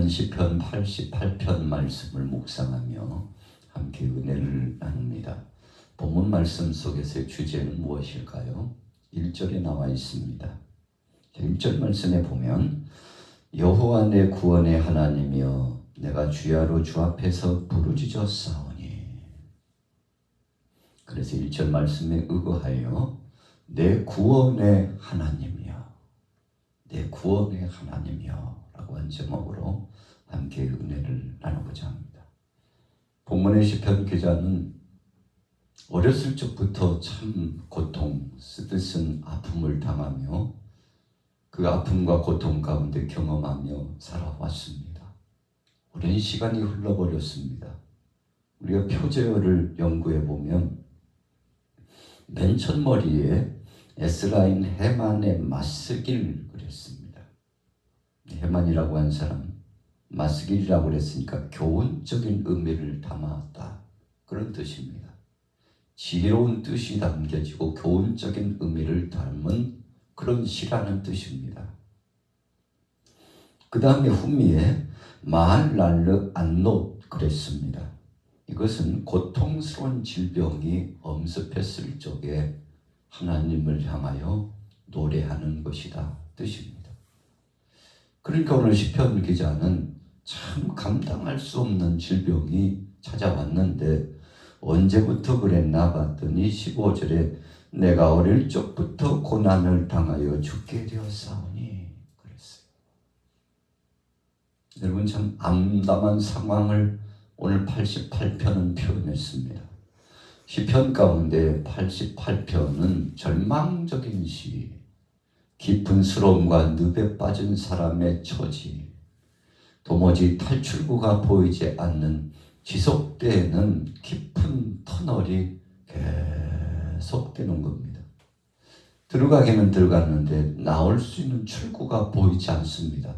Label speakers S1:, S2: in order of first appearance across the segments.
S1: 우리는 시편 88편 말씀을 묵상하며 함께 은혜를 나눕니다. 본문 말씀 속에서의 주제는 무엇일까요? 1절에 나와 있습니다. 1절 말씀에 보면 여호와 내 구원의 하나님이여 내가 주야로 주 앞에서 부르짖어 싸우니. 그래서 1절 말씀에 의거하여 내 구원의 하나님이여, 내 구원의 하나님이여 라고 한 제목으로 함께 은혜를 나누고자 합니다. 본문의 시편 기자는 어렸을 적부터 참 고통, 쓰디쓴 아픔을 당하며 그 아픔과 고통 가운데 경험하며 살아왔습니다. 오랜 시간이 흘러버렸습니다. 우리가 표제어를 연구해 보면 맨 첫머리에 에스라인 헤만의 맞쓰기를 그랬습니다. 헤만이라고 한 사람, 맞쓰기라고 그랬으니까 교훈적인 의미를 담았다, 그런 뜻입니다. 지혜로운 뜻이 담겨지고 교훈적인 의미를 담은 그런 시라는 뜻입니다. 그 다음에 후미에 마할랄르 안롯 그랬습니다. 이것은 고통스러운 질병이 엄습했을 적에 하나님을 향하여 노래하는 것이다 뜻입니다. 그러니까 오늘 시편 기자는 참 감당할 수 없는 질병이 찾아왔는데 언제부터 그랬나 봤더니 15절에 내가 어릴 적부터 고난을 당하여 죽게 되었사오니 그랬어요. 여러분, 참 암담한 상황을 오늘 88편은 표현했습니다. 시편 가운데 88편은 절망적인 시, 깊은 수렁과 늪에 빠진 사람의 처지, 도무지 탈출구가 보이지 않는 지속되는 깊은 터널이 계속되는 겁니다. 들어가기는 들어갔는데 나올 수 있는 출구가 보이지 않습니다.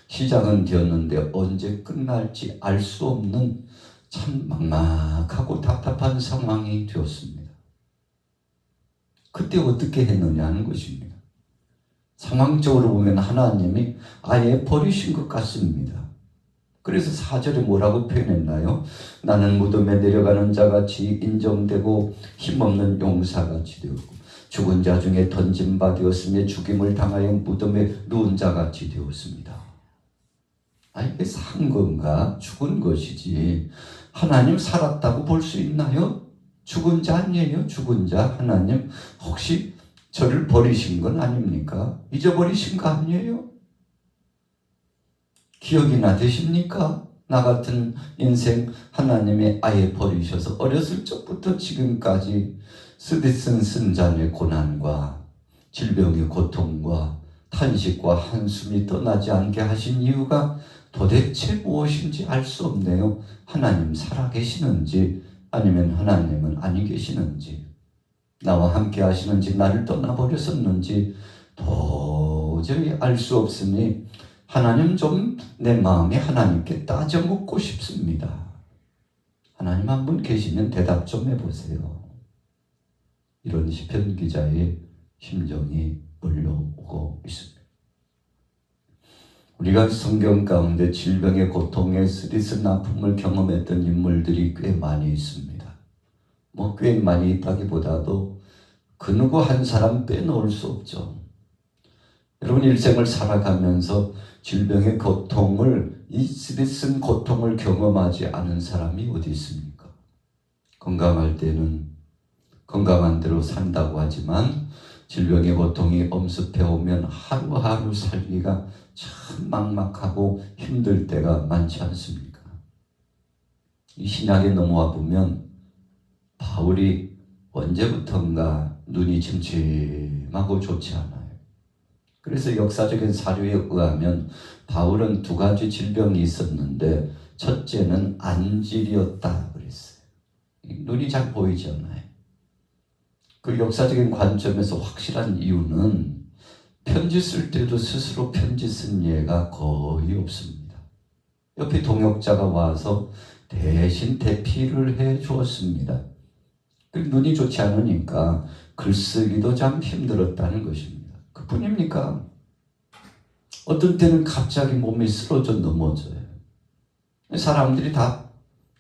S1: 시작은 되었는데 언제 끝날지 알 수 없는 참 막막하고 답답한 상황이 되었습니다. 그때 어떻게 했느냐는 것입니다. 상황적으로 보면 하나님이 아예 버리신 것 같습니다. 그래서 4절에 뭐라고 표현했나요? 나는 무덤에 내려가는 자같이 인정되고 힘없는 용사같이 되었고 죽은 자 중에 던진 바 되었으며 죽임을 당하여 무덤에 누운 자같이 되었습니다. 이게 산 건가? 죽은 것이지 하나님 살았다고 볼 수 있나요? 죽은 자 아니에요? 죽은 자. 하나님 혹시 저를 버리신 건 아닙니까? 잊어버리신 거 아니에요? 기억이나 되십니까? 나 같은 인생 하나님이 아예 버리셔서 어렸을 적부터 지금까지 쓰디쓴 순잔의 고난과 질병의 고통과 탄식과 한숨이 떠나지 않게 하신 이유가 도대체 무엇인지 알 수 없네요. 하나님 살아계시는지 아니면 하나님은 아니 계시는지, 나와 함께 하시는지 나를 떠나버렸었는지 도저히 알 수 없으니 하나님 좀 내 마음에 하나님께 따져 묻고 싶습니다. 하나님 한 분 계시면 대답 좀 해보세요. 이런 시편 기자의 심정이 몰려오고 있습니다. 우리가 성경 가운데 질병의 고통에 쓰디쓴 아픔을 경험했던 인물들이 꽤 많이 있습니다. 꽤 많이 있다기보다도 그 누구 한 사람 빼놓을 수 없죠. 여러분, 일생을 살아가면서 질병의 고통을, 이 쓰디쓴 고통을 경험하지 않은 사람이 어디 있습니까? 건강할 때는 건강한 대로 산다고 하지만 질병의 고통이 엄습해 오면 하루하루 살기가 참 막막하고 힘들 때가 많지 않습니까? 이 신약에 넘어와 보면 바울이 언제부턴가 눈이 침침하고 좋지 않아요. 그래서 역사적인 사료에 의하면 바울은 2가지 질병이 있었는데 첫째는 안질이었다 그랬어요. 눈이 잘 보이지 않아요. 그 역사적인 관점에서 확실한 이유는 편지 쓸 때도 스스로 편지 쓴 예가 거의 없습니다. 옆에 동역자가 와서 대신 대피를 해 주었습니다. 눈이 좋지 않으니까 글쓰기도 참 힘들었다는 것입니다. 그뿐입니까? 어떤 때는 갑자기 몸이 쓰러져 넘어져요. 사람들이 다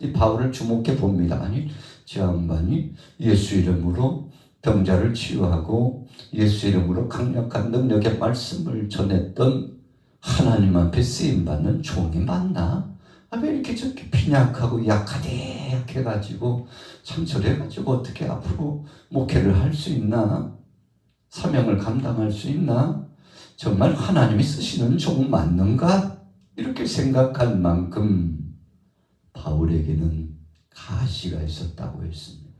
S1: 이 바울을 주목해 봅니다. 아니, 저 양반이 예수 이름으로 병자를 치유하고 예수 이름으로 강력한 능력의 말씀을 전했던 하나님 앞에 쓰임받는 종이 맞나? 왜 이렇게 저렇게 빈약하고 약해가지고 참 저래가지고 어떻게 앞으로 목회를 할 수 있나? 사명을 감당할 수 있나? 정말 하나님이 쓰시는 종 맞는가? 이렇게 생각할 만큼 바울에게는 가시가 있었다고 했습니다.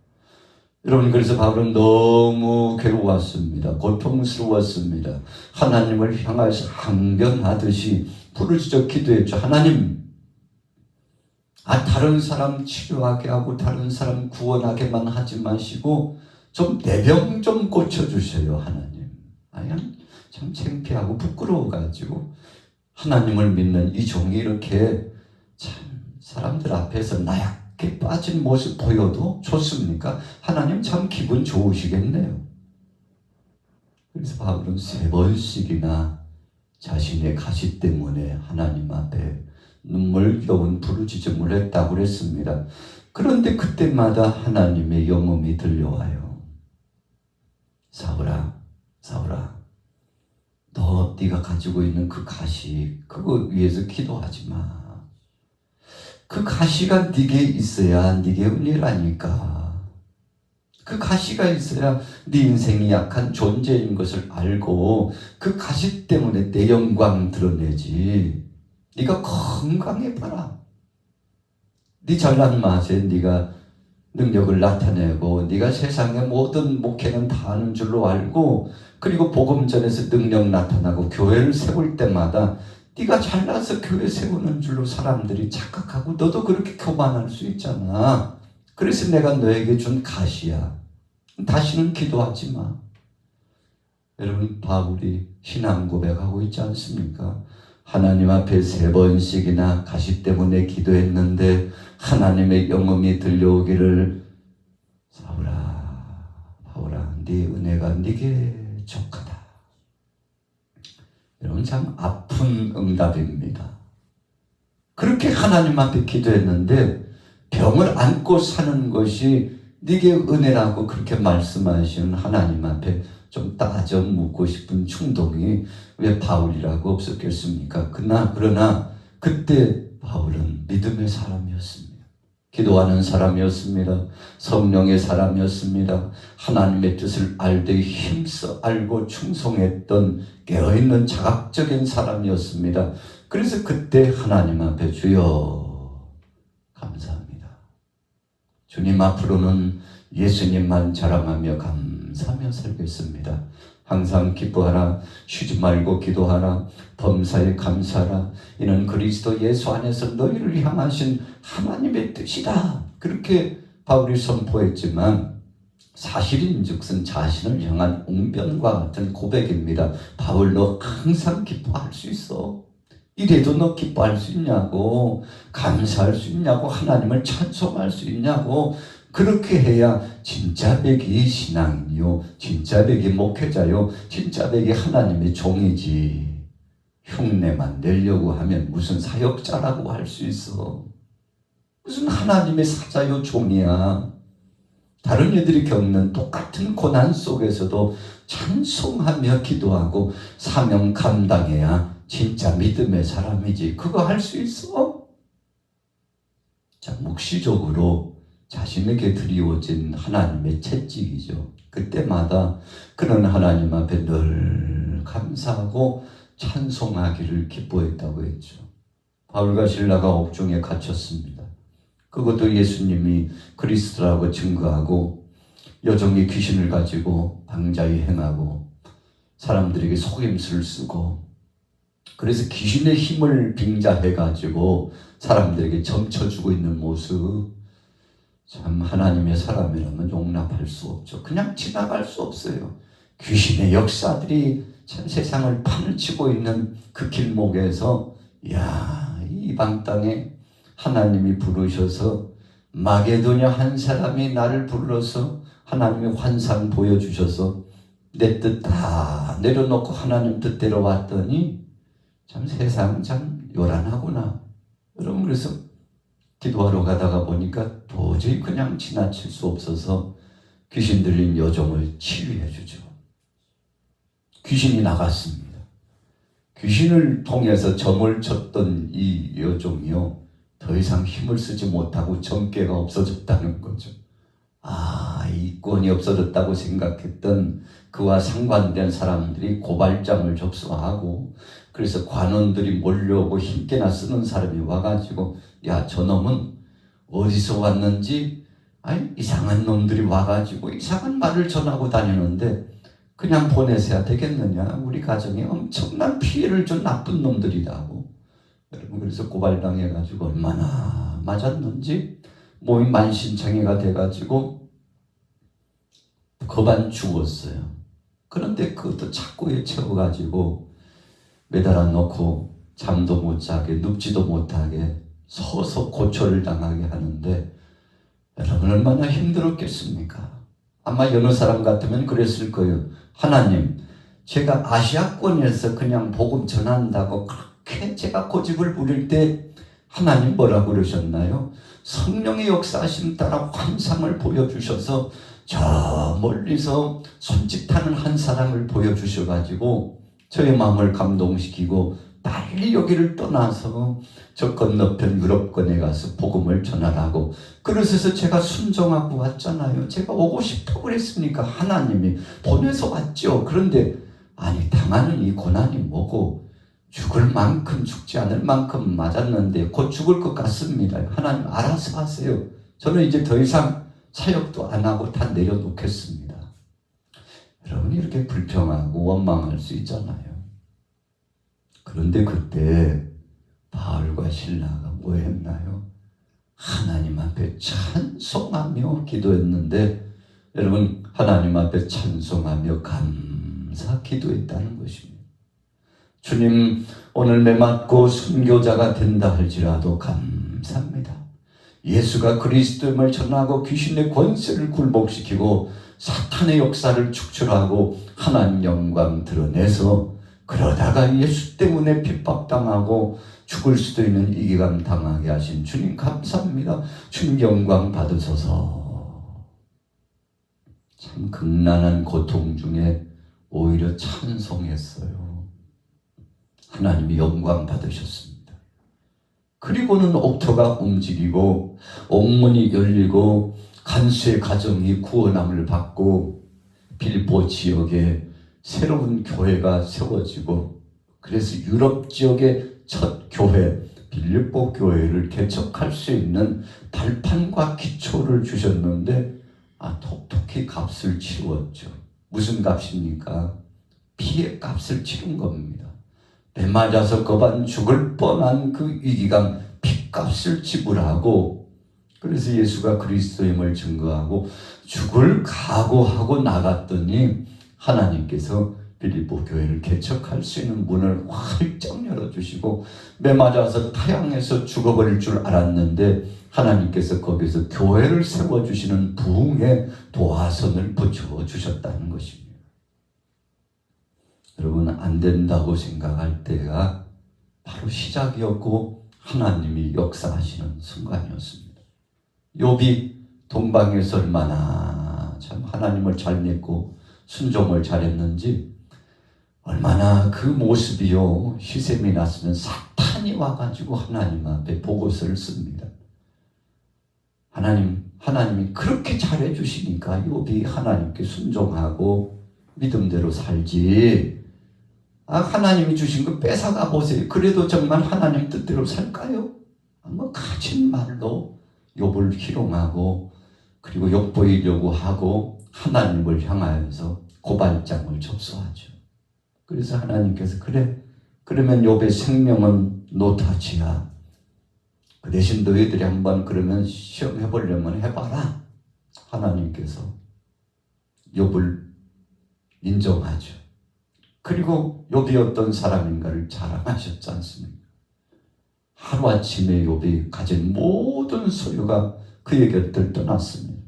S1: 여러분, 그래서 바울은 너무 괴로웠습니다. 고통스러웠습니다. 하나님을 향해서 항변하듯이 부르짖어 기도했죠. 하나님, 다른 사람 치료하게 하고 다른 사람 구원하게만 하지 마시고 좀 내 병 좀 고쳐주세요, 하나님. 참 창피하고 부끄러워가지고 하나님을 믿는 이 종이 이렇게 참 사람들 앞에서 나약게 빠진 모습 보여도 좋습니까? 하나님 참 기분 좋으시겠네요. 그래서 바울은 3번씩이나 자신의 가시 때문에 하나님 앞에 눈물겨운 부르짖음을 했다고 그랬습니다. 그런데 그때마다 하나님의 영음이 들려와요. 사울아, 사울아, 네가 가지고 있는 그 가시, 그거 위해서 기도하지 마. 그 가시가 네게 있어야 네게 은혜라니까. 그 가시가 있어야 네 인생이 약한 존재인 것을 알고 그 가시 때문에 내 영광 드러내지. 네가 건강해봐라. 네 잘난 맛에 네가 능력을 나타내고 네가 세상의 모든 목회는 다 하는 줄로 알고 그리고 복음전에서 능력 나타나고 교회를 세울 때마다 네가 잘나서 교회 세우는 줄로 사람들이 착각하고 너도 그렇게 교만할 수 있잖아. 그래서 내가 너에게 준 가시야. 다시는 기도하지 마. 여러분, 바울이 신앙 고백하고 있지 않습니까? 하나님 앞에 3번씩이나 가시 때문에 기도했는데 하나님의 영음이 들려오기를 사울아, 바울아, 네 은혜가 네게 족하다. 여러분, 참 아픈 응답입니다. 그렇게 하나님 앞에 기도했는데 병을 안고 사는 것이 네게 은혜라고 그렇게 말씀하시는 하나님 앞에 좀 따져 묻고 싶은 충동이 왜 바울이라고 없었겠습니까? 그러나 그때 바울은 믿음의 사람이었습니다. 기도하는 사람이었습니다. 성령의 사람이었습니다. 하나님의 뜻을 알되 힘써 알고 충성했던 깨어있는 자각적인 사람이었습니다. 그래서 그때 하나님 앞에 주여 감사합니다. 주님 앞으로는 예수님만 자랑하며 감사하며 살겠습니다. 항상 기뻐하라. 쉬지 말고 기도하라. 범사에 감사하라. 이는 그리스도 예수 안에서 너희를 향하신 하나님의 뜻이다. 그렇게 바울이 선포했지만 사실인즉슨 자신을 향한 웅변과 같은 고백입니다. 바울, 너 항상 기뻐할 수 있어. 이래도 너 기뻐할 수 있냐고, 감사할 수 있냐고, 하나님을 찬송할 수 있냐고. 그렇게 해야 진짜 백이 신앙이요, 진짜 백이 목회자요, 진짜 백이 하나님의 종이지. 흉내만 내려고 하면 무슨 사역자라고 할 수 있어. 무슨 하나님의 사자요, 종이야. 다른 이들이 겪는 똑같은 고난 속에서도 찬송하며 기도하고 사명 감당해야 진짜 믿음의 사람이지. 그거 할 수 있어? 자, 묵시적으로 자신에게 드리워진 하나님의 채찍이죠. 그때마다 그는 하나님 앞에 늘 감사하고 찬송하기를 기뻐했다고 했죠. 바울과 실라가 옥중에 갇혔습니다. 그것도 예수님이 그리스도라고 증거하고 여종이 귀신을 가지고 방자히 행하고 사람들에게 속임수를 쓰고 그래서 귀신의 힘을 빙자해가지고 사람들에게 점쳐주고 있는 모습, 참 하나님의 사람이라면 용납할 수 없죠. 그냥 지나갈 수 없어요. 귀신의 역사들이 참 세상을 판을 치고 있는 그 길목에서 이 이방 땅에 하나님이 부르셔서 마게도냐 한 사람이 나를 불러서 하나님의 환상 보여주셔서 내 뜻 다 내려놓고 하나님 뜻대로 왔더니 참 세상 참 요란하구나. 여러분, 그래서 기도하러 가다가 보니까 도저히 그냥 지나칠 수 없어서 귀신 들린 여종을 치유해 주죠. 귀신이 나갔습니다. 귀신을 통해서 점을 쳤던 이 여종이요, 더 이상 힘을 쓰지 못하고 점괘가 없어졌다는 거죠. 이 권이 없어졌다고 생각했던 그와 상관된 사람들이 고발장을 접수하고, 그래서 관원들이 몰려오고 힘께나 쓰는 사람이 와가지고, 야, 저놈은 어디서 왔는지, 이상한 놈들이 와가지고 이상한 말을 전하고 다니는데 그냥 보내셔야 되겠느냐, 우리 가정에 엄청난 피해를 준 나쁜 놈들이라고. 여러분, 그래서 고발당해가지고 얼마나 맞았는지 몸이 만신창이가 돼가지고 거반 죽었어요. 그런데 그것도 착고에 채워가지고 매달아 놓고 잠도 못 자게, 눕지도 못하게 서서 고초를 당하게 하는데, 여러분 얼마나 힘들었겠습니까? 아마 여느 사람 같으면 그랬을 거예요. 하나님, 제가 아시아권에서 그냥 복음 전한다고 그렇게 제가 고집을 부릴 때 하나님 뭐라고 그러셨나요? 성령의 역사하심 따라 환상을 보여주셔서 저 멀리서 손짓하는 한 사람을 보여주셔가지고 저의 마음을 감동시키고 빨리 여기를 떠나서 저 건너편 유럽권에 가서 복음을 전하라고. 그래서 제가 순종하고 왔잖아요. 제가 오고 싶어 그랬으니까 하나님이 보내서 왔죠. 그런데 당하는 이 고난이 뭐고, 죽을 만큼 죽지 않을 만큼 맞았는데 곧 죽을 것 같습니다. 하나님 알아서 하세요. 저는 이제 더 이상 사역도 안 하고 다 내려놓겠습니다. 여러분, 이렇게 불평하고 원망할 수 있잖아요. 그런데 그때 바울과 실라가 뭐 했나요? 하나님 앞에 찬송하며 기도했는데, 여러분, 하나님 앞에 찬송하며 감사 기도했다는 것입니다. 주님, 오늘 매맞고 순교자가 된다 할지라도 감사합니다. 예수가 그리스도임을 전하고 귀신의 권세를 굴복시키고 사탄의 역사를 축출하고 하나님 영광 드러내서, 그러다가 예수 때문에 핍박당하고 죽을 수도 있는 이기감 당하게 하신 주님 감사합니다. 주님 영광 받으소서. 참 극난한 고통 중에 오히려 찬송했어요. 하나님이 영광 받으셨습니다. 그리고는 옥토가 움직이고 옥문이 열리고 간수의 가정이 구원함을 받고 빌보 지역에 새로운 교회가 세워지고, 그래서 유럽 지역의 첫 교회 빌립보 교회를 개척할 수 있는 발판과 기초를 주셨는데 톡톡히 값을 치루었죠. 무슨 값입니까? 피의 값을 치른 겁니다. 배 맞아서 거반 죽을 뻔한 그 위기감, 피값을 지불하고, 그래서 예수가 그리스도임을 증거하고 죽을 각오하고 나갔더니 하나님께서 빌립보 교회를 개척할 수 있는 문을 활짝 열어주시고, 매 맞아서 타향해서 죽어버릴 줄 알았는데 하나님께서 거기서 교회를 세워주시는 부흥의 도화선을 붙여주셨다는 것입니다. 여러분, 안 된다고 생각할 때가 바로 시작이었고 하나님이 역사하시는 순간이었습니다. 욥이 동방에서 얼마나 참 하나님을 잘 믿고 순종을 잘했는지, 얼마나 그 모습이요, 시샘이 났으면 사탄이 와가지고 하나님 앞에 보고서를 씁니다. 하나님이 그렇게 잘해주시니까 욥이 하나님께 순종하고 믿음대로 살지, 하나님이 주신 거 뺏어가 보세요. 그래도 정말 하나님 뜻대로 살까요? 가진 말로 욥을 희롱하고 그리고 욕보이려고 하고 하나님을 향하여서 고발장을 접수하죠. 그래서 하나님께서 그러면 욥의 생명은 노타치야. 그 대신 너희들이 한번 그러면 시험해보려면 해봐라. 하나님께서 욥을 인정하죠. 그리고 욥이 어떤 사람인가를 자랑하셨지 않습니까? 하루아침에 욥이 가진 모든 소유가 그의 곁을 떠났습니다.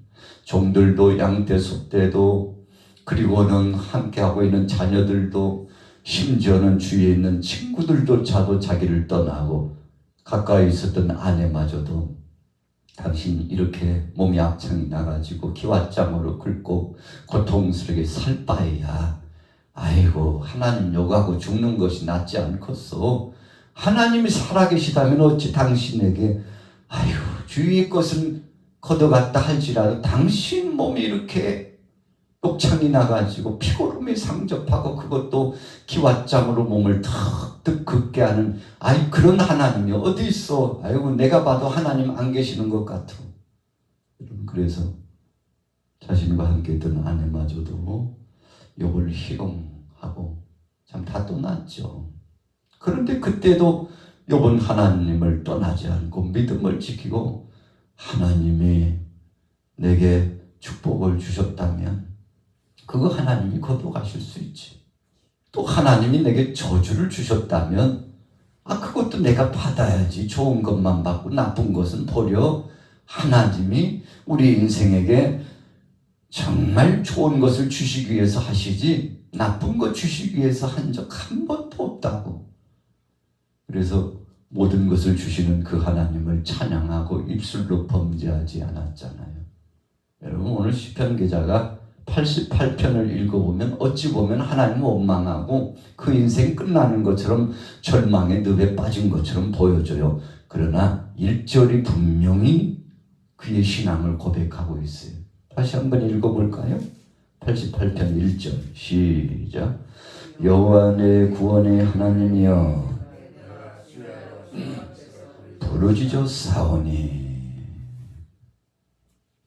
S1: 종들도, 양떼, 소떼도, 그리고는 함께하고 있는 자녀들도, 심지어는 주위에 있는 친구들조차도 자기를 떠나고 가까이 있었던 아내마저도 당신 이렇게 몸이 악창이 나가지고 기왓장으로 긁고 고통스럽게 살 바에야 아이고 하나님 욕하고 죽는 것이 낫지 않겠소. 하나님이 살아계시다면 어찌 당신에게 아이고 주위의 것은 걷어갔다 할지라도 당신 몸이 이렇게 욕창이 나가지고 피고름이 상접하고 그것도 기왓장으로 몸을 턱턱 긋게 하는 아이 그런 하나님이 어디 있어. 아이고 내가 봐도 하나님 안 계시는 것 같아. 그래서 자신과 함께 있던 아내마저도 욕을 희롱하고 참 다 떠났죠. 그런데 그때도 욥은 하나님을 떠나지 않고 믿음을 지키고 하나님이 내게 축복을 주셨다면 그거 하나님이 거둬가실 수 있지. 또 하나님이 내게 저주를 주셨다면 그것도 내가 받아야지. 좋은 것만 받고 나쁜 것은 버려. 하나님이 우리 인생에게 정말 좋은 것을 주시기 위해서 하시지 나쁜 것 주시기 위해서 한 적 한 번도 없다고. 그래서 모든 것을 주시는 그 하나님을 찬양하고 입술로 범죄하지 않았잖아요. 여러분 오늘 시편 기자가 88편을 읽어보면 어찌 보면 하나님을 원망하고 그 인생 끝나는 것처럼 절망의 늪에 빠진 것처럼 보여져요. 그러나 1절이 분명히 그의 신앙을 고백하고 있어요. 다시 한번 읽어볼까요? 88편 1절 시작. 여호와 내 구원의 하나님이여 부르짖어 사오니.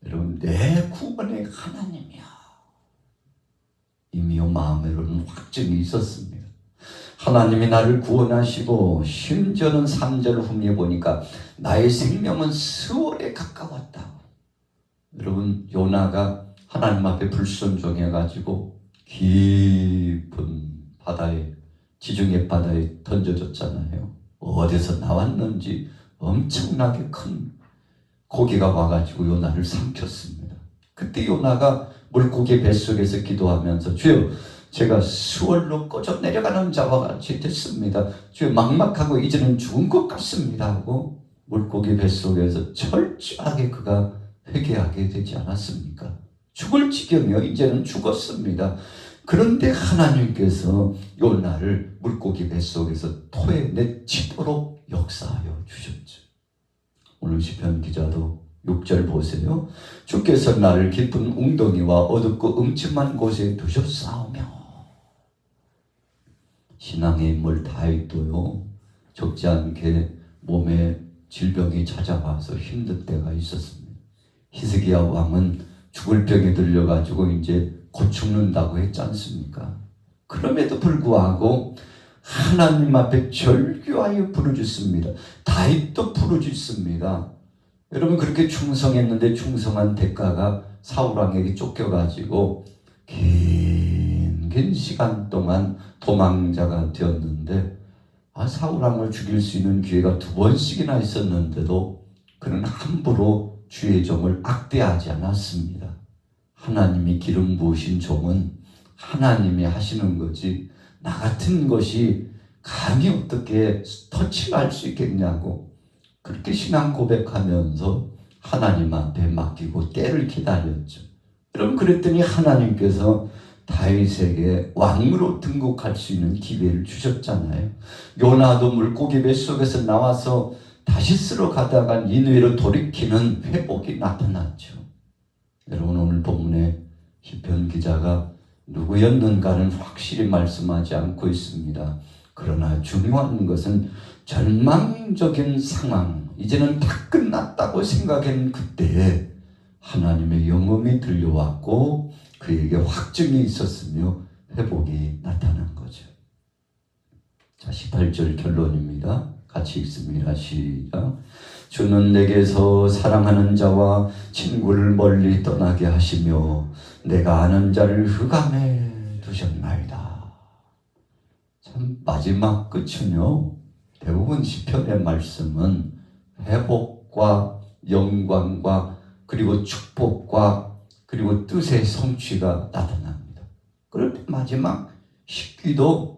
S1: 여러분 내 구원의 하나님이야. 이미 마음으로는 확증이 있었습니다. 하나님이 나를 구원하시고 심지어는 3절 후미에 보니까 나의 생명은 수월에 가까웠다고. 여러분 요나가 하나님 앞에 불순종해가지고 깊은 바다에 지중해 바다에 던져졌잖아요. 어디서 나왔는지 엄청나게 큰 고기가 와가지고 요나를 삼켰습니다. 그때 요나가 물고기 뱃속에서 기도하면서 주여 제가 수월로 꺼져 내려가는 자와 같이 됐습니다. 주여 막막하고 이제는 죽은 것 같습니다 하고 물고기 뱃속에서 철저하게 그가 회개하게 되지 않았습니까? 죽을 지경이요. 이제는 죽었습니다. 그런데 하나님께서 요나를 물고기 뱃속에서 토해내치도록 역사하여 주셨죠. 오늘 시편 기자도 6절 보세요. 주께서 나를 깊은 웅덩이와 어둡고 음침한 곳에 두셨사오며. 신앙의 인물 다윗도요 적지 않게 몸에 질병이 찾아와서 힘든 때가 있었습니다. 히스기야 왕은 죽을 병에 들려가지고 이제 곧 죽는다고 했지 않습니까? 그럼에도 불구하고 하나님 앞에 절규하여 부르짖습니다. 다윗도 부르짖습니다. 여러분 그렇게 충성했는데 충성한 대가가 사울왕에게 쫓겨가지고 긴 시간 동안 도망자가 되었는데 사울왕을 죽일 수 있는 기회가 2번씩이나 있었는데도 그는 함부로 주의 종을 악대하지 않았습니다. 하나님이 기름 부으신 종은 하나님이 하시는 거지 나 같은 것이 감히 어떻게 터치할 수 있겠냐고 그렇게 신앙 고백하면서 하나님 앞에 맡기고 때를 기다렸죠. 여러분 그랬더니 하나님께서 다윗에게 왕으로 등극할 수 있는 기회를 주셨잖아요. 요나도 물고기 뱃속에서 나와서 다시스로 가다가 니느웨로 돌이키는 회복이 나타났죠. 여러분 오늘 본문에 시편 기자가 누구였는가는 확실히 말씀하지 않고 있습니다. 그러나 중요한 것은 절망적인 상황, 이제는 다 끝났다고 생각한 그때에 하나님의 영음이 들려왔고 그에게 확증이 있었으며 회복이 나타난 거죠. 자, 18절 결론입니다. 같이 읽습니다. 시작. 주는 내게서 사랑하는 자와 친구를 멀리 떠나게 하시며 내가 아는 자를 흑암에 두셨나이다. 참 마지막 끝은요. 대부분 시편의 말씀은 회복과 영광과 그리고 축복과 그리고 뜻의 성취가 나타납니다. 그런데 마지막 10기도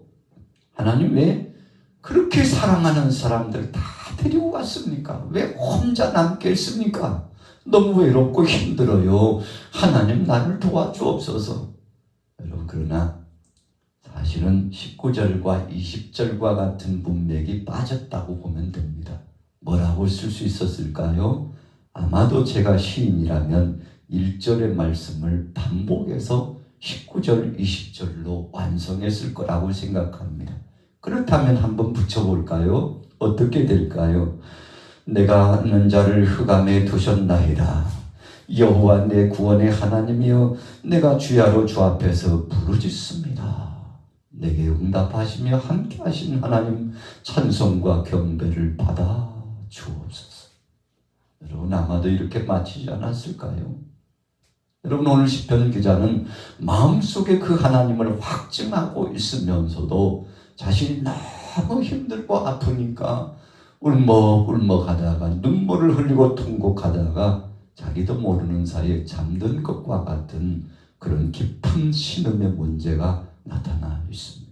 S1: 하나님 왜 그렇게 사랑하는 사람들 다 데리고 갔습니까? 왜 혼자 남겠습니까? 너무 외롭고 힘들어요. 하나님 나를 도와주옵소서. 여러분, 그러나 사실은 19절과 20절과 같은 문맥이 빠졌다고 보면 됩니다. 뭐라고 쓸 수 있었을까요? 아마도 제가 시인이라면 1절의 말씀을 반복해서 19절, 20절로 완성했을 거라고 생각합니다. 그렇다면 한번 붙여볼까요? 어떻게 될까요? 내가 아는 자를 흑암에 두셨나이다. 여호와 내 구원의 하나님이여, 내가 주야로 주 앞에서 부르짖습니다. 내게 응답하시며 함께 하신 하나님, 찬송과 경배를 받아 주옵소서. 여러분, 아마도 이렇게 마치지 않았을까요? 여러분, 오늘 시편 기자는 마음속에 그 하나님을 확증하고 있으면서도 자신이 너무 힘들고 아프니까 울먹울먹 하다가 눈물을 흘리고 통곡하다가 자기도 모르는 사이에 잠든 것과 같은 그런 깊은 신음의 문제가 나타나 있습니다.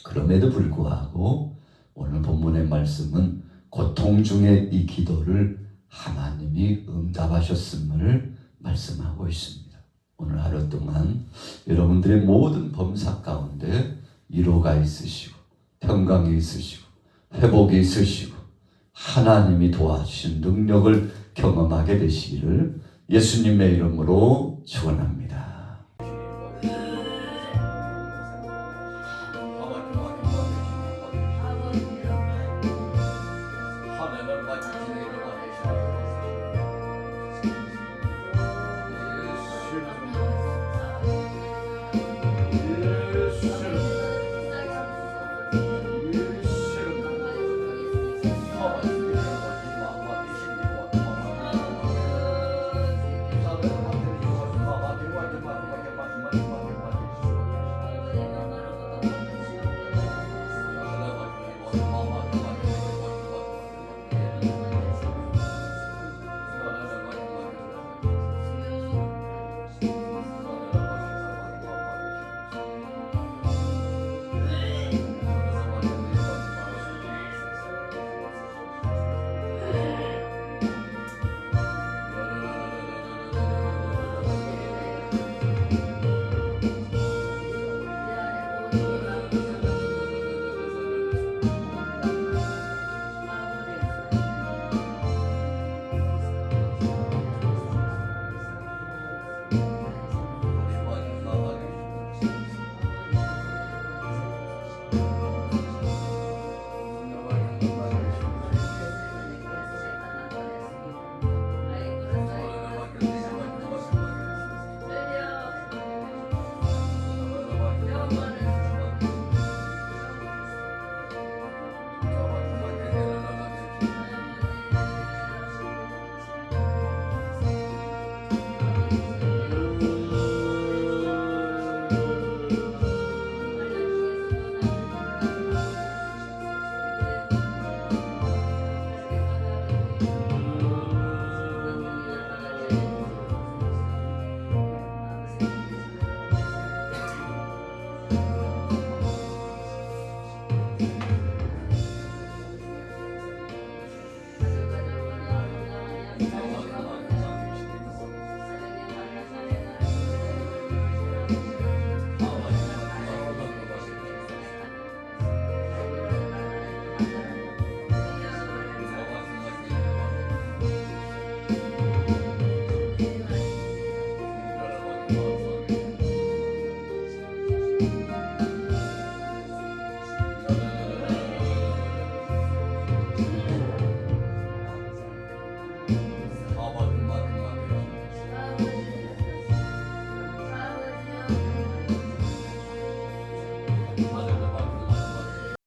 S1: 그럼에도 불구하고 오늘 본문의 말씀은 고통 중에 이 기도를 하나님이 응답하셨음을 말씀하고 있습니다. 오늘 하루 동안 여러분들의 모든 범사 가운데 위로가 있으시고 평강이 있으시고 회복이 있으시고 하나님이 도와주신 능력을 경험하게 되시기를 예수님의 이름으로 축원합니다.